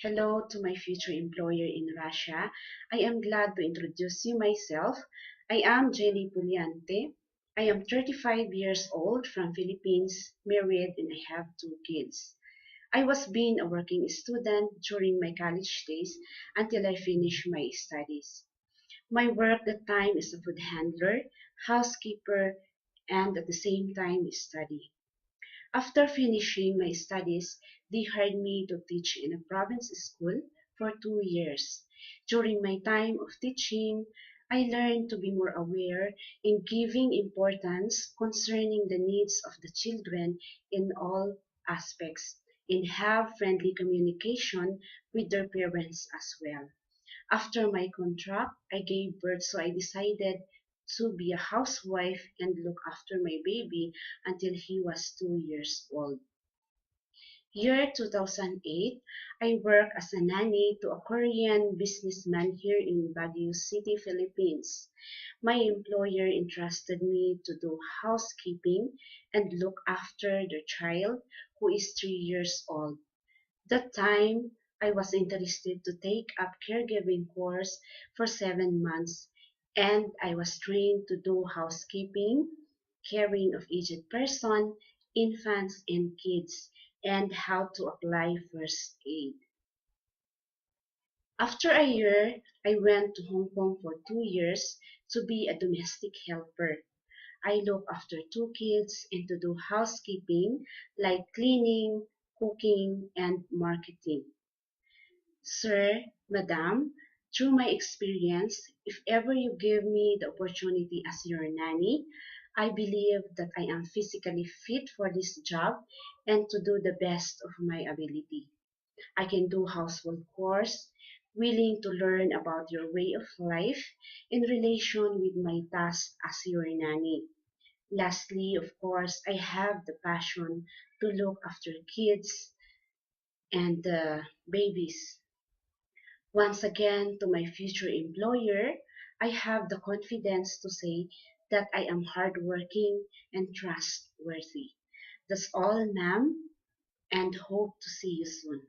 Hello to my future employer in Russia. I am glad to introduce you myself. I am Jenny Puliante. I am 35 years old from Philippines, married, and I have two kids. I was being a working student during my college days until I finished my studies. My work at the time is a food handler, housekeeper, and at the same time study. After finishing my studies, they hired me to teach in a province school for 2 years. During my time of teaching, I learned to be more aware in giving importance concerning the needs of the children in all aspects and have friendly communication with their parents as well. After my contract, I gave birth, so I decided to be a housewife and look after my baby until he was 2 years old. Year 2008, I worked as a nanny to a Korean businessman here in Baguio City, Philippines. My employer entrusted me to do housekeeping and look after their child, who is 3 years old. That time, I was interested to take up caregiving course for 7 months, and I was trained to do housekeeping, caring of aged person, infants and kids, and how to apply first aid. After a year, I went to Hong Kong for 2 years to be a domestic helper. I look after two kids and to do housekeeping like cleaning, cooking, and marketing. Sir, Madam, through my experience, if ever you give me the opportunity as your nanny, I believe that I am physically fit for this job and to do the best of my ability. I can do household chores, willing to learn about your way of life in relation with my task as your nanny. Lastly, of course, I have the passion to look after kids and babies. Once again, to my future employer, I have the confidence to say that I am hardworking and trustworthy. That's all, ma'am, and hope to see you soon.